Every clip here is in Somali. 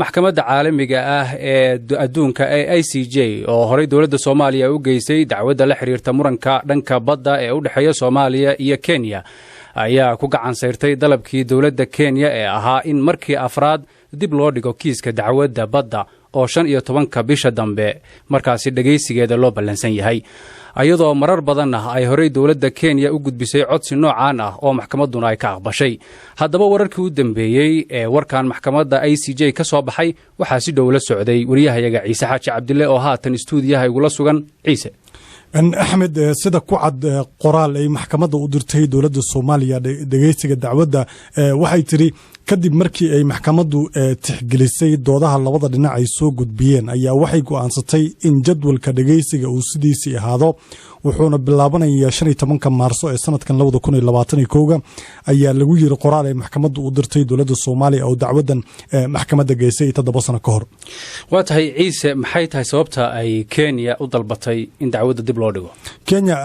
maxkamadda caalamiga ah ee adduunka ee ICJ oo horey dowladda Soomaaliya u geysay dacwadda la xiriirta muranka dhanka badda ee u dhaxeeya Soomaaliya iyo Kenya ayaa ku gacan sayrtay dalabkii dowladda Kenya ee ahaa in markii afraad dib loo dhigo kiiska dacwadda badda oo 15 bisha dambe markaasi dhageysigeeda loo ballansan yahay ayadoo marar badan ay horey dowladda Kenya u gudbisay codsi noocaan ah oo maxkamaduna ay ka aqbashay haddaba wararkii u dambeeyay ee warkan maxkamadda ICJ ka soo baxay waxa si dhow la socday wariyahayaga Ciise Xaaji Cabdille oo haatan stuudiyaha igula sugan Ciise أحمد سيدا كوعد قرال أي محكمة ودرتي دولة الصومالية دقيتك دعوة waxay tiri kadib markii ay maxkamadu tixgelisay doodaha labada dhinac ay soo gudbiyeen ayaa waxay go'aansatay in jadwalka dhageysiga uu sidiisii ahaado wuxuuna bilaabanayaa 15 Maarso ee sanadkan 2021 ayaa lagu yiri qoraal ay maxkamadu u dirtay dowladda Soomaaliya oo dacwadan maxkamadda geysay 7 sano ka hor waatahay Ciise maxay tahay sababta ay Kenya u dalbatay in dacwadda dib loo dhigo Kenya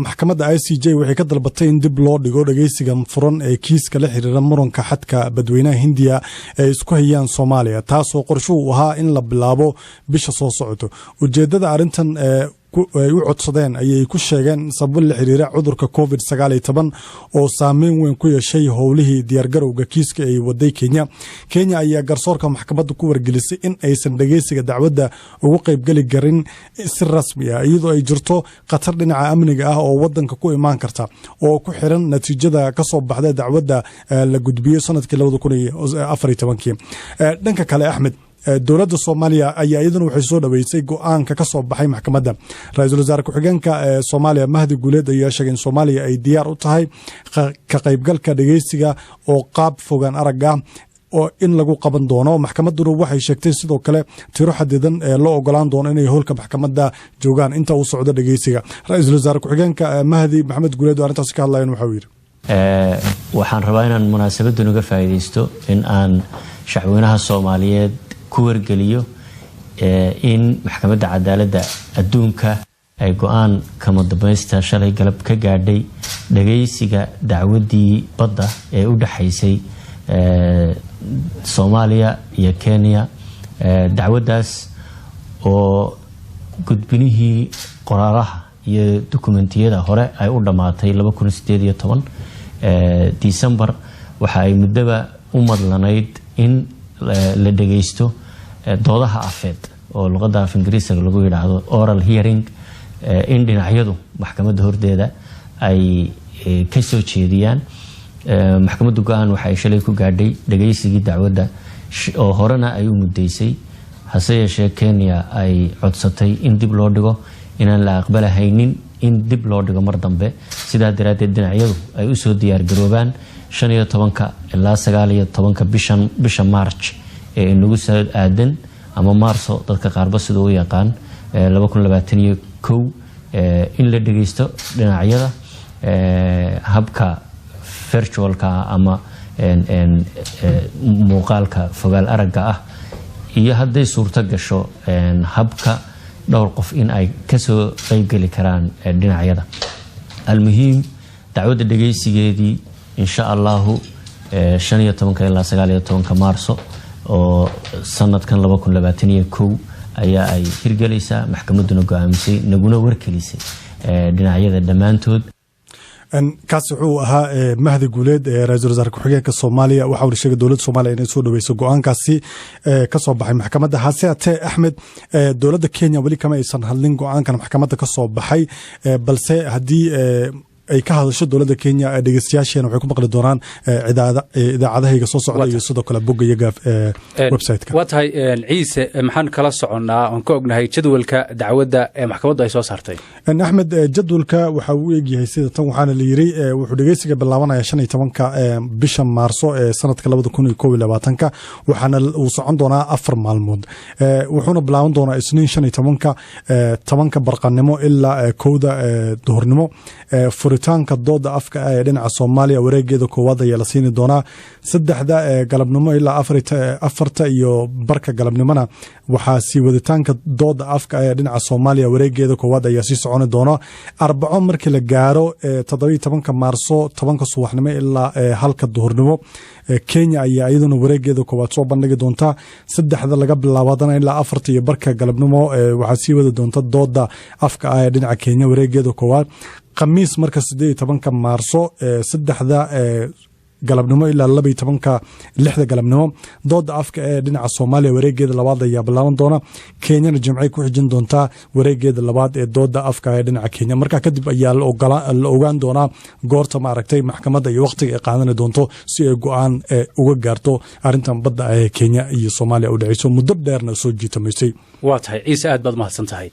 maxkamadda ICJ waxay ka dalbatay in dib loo dhigo dhageysiga furan ee kiiska la xiriira muranka xadka badweynaha Hindiya ee isku hayaan Soomaaliya taasoo qorsho u ahaa in la bilaabo bisha soo socoto ujeedada arintan ay u codsadeen ayay ku sheegeen sabab la xiriira cudurka COVID-19 oo saameyn weyn ku yeeshay howlihii diyaar garowga kiiska ay waday Kenya ayaa garsoorka maxkamadda ku wargelisay in aysan dhageysiga dacwadda ugu qayb gali garin si rasmi ah iyadoo ay jirto khatar dhinaca amniga ah oo wadanka ku imaan karta oo ku xiran natiijada ka soo baxday dacwadda la gudbiyay sanadkii 2014 dhanka kale Axmed dowladda Soomaaliya ayaa iyaduna waxay soo dhaweysay go'aanka ka soo baxay maxkamadda ra'iisul wasaare ku-xigeenka Soomaaliya Mahdi Guuleed ayaa sheegay in Soomaaliya ay diyaar u tahay ka qaybgalka dhageysiga oo qaab fogaan arag ah oo in lagu qaban doono maxkamaddu waxay sheegtay sidoo kale tiro xadidan loo ogolaan doono inay howlka maxkamadda joogaan inta uu socdo dhageysiga ra'iisul wasaare ku-xigeenka Mahdi Maxamed Guuleed oo arintaas ka hadlayeen waxa uu yiri waxaan rabaa inaan munaasabaddan uga faa'iideysto in aan shacweynaha Soomaaliyeed ku wargeliyo in maxkamadda cadaaladda adduunka ay go'aan kama dambaysta shalay galab ka gaadhay dhageysiga dacwadii badda ee u dhaxaysay Soomaaliya iyo Kenya dacwadaas oo gudbinihii qoraalaha iyo dokumentiyada hore ay u dhamaatay 2018 December waxa ay muddaba u madlanayd in la dhageysto doodaha afeed oo luqadda af Ingiriisiga lagu yiraahdo oral hearing in dhinacyadu maxkamadda hordeeda ay ka soo jeediyaan maxkamaddu go'aan waxa ay shalay ku gaadhay dhageysigii dacwadda oo horena ay u mudeysay hase yeeshee Kenya ay codsatay in dib loo dhigo inaan la aqbalahaynin in dib loo dhigo mar dambe sidaa daraadeed dhinacyadu ay u soo diyaar garoobaan 15 ilaa 19 bisha March ee inagu soo aadan ama Maarso dadka qaarba sidoo u yaqaan 2021 in la dhageysto dhinacyada habka virtualka ama muuqaalka fogaal aragga ah iyo hadday suurto gasho habka dhowr qof in ay ka soo qayb gali karaan dhinacyada almuhiim dacwadda dhageysigeedii إن شاء الله 15 إلى 19 مارسو oo sanadkan 2021 ayaa ay hirgelisay maxkamaduna go'aamisay naguna warkelisay dhinacyada dhamaantood kaas wuxuu ahaa Mahdi Guuleed ra'iisul wasaare ku-xigeenka Soomaaliya waxa uu sheegay dowladda Soomaaliya inay soo dhaweyso go'aankaasi ka soo baxay maxkamadda haseete Axmed dowladda Kenya wali kama aysan hadlin go'aankan maxkamadda ka soo baxay balse hadii ay ka hadasho dowladda Kenya dhageystayaasheena waxay ku maqli doonaan idaacadaha soo socda iyo sidoo kale boggayaga website-ka waatahay Ciise maxaan kala soconaa oo ka ognahay jadwalka dacwadda ee maxkamaddu ay soo saartay Axmed jadwalka waxa uu eegyahay sida tan waxaana la yiri wuxuu dhageysiga bilaabanayaa 15 bisha Maarso ee sanadka 2021 waxaana uu socon doonaa 4 maalmood wuxuuna bilaaban doonaa Isniin 15 barqanimo ilaa 1 duhurnimo furitaanka dooda afka ee dhinaca Soomaaliya wareegeeda koowaad ayaa la siini doonaa 3 galabnimo ilaa 4 iyo barka galabnimona waxaa sii waditaanka dooda afka ee dhinaca Soomaaliya wareegeeda koowaad ayaa sii socon doona arbaco markii la gaaro 17 Maarso 10 subaxnimo ilaa 1 duhurnimo Kenya ayaa iyaduna wareegeeda koowaad soo bandhigi doonta 3 laga bilaabadana ilaa 4 iyo barka galabnimo waxaa sii wada doonta dooda afka ee dhinaca Kenya wareegeeda koowaad khamiis marka 18 Maarso 3 galabnimo ilaa 6 galabnimo dooda afka ee dhinaca Soomaaliya wareegeeda labaad ayaa bilaaban doona Kenya jimcay ku xijin doonta wareegeeda labaad ee dooda afka ee dhinaca Kenya marka kadib ayaa la ogaan doona goorta ma aragtay maxkamadda iyo waqtiga ay qaadan doonto si ay go'aan uga gaarto arintan badda ee Kenya iyo Soomaaliya u dhacayso muddo dheerna soo jiitamaysay waa tahay Ciise aad baad mahadsantahay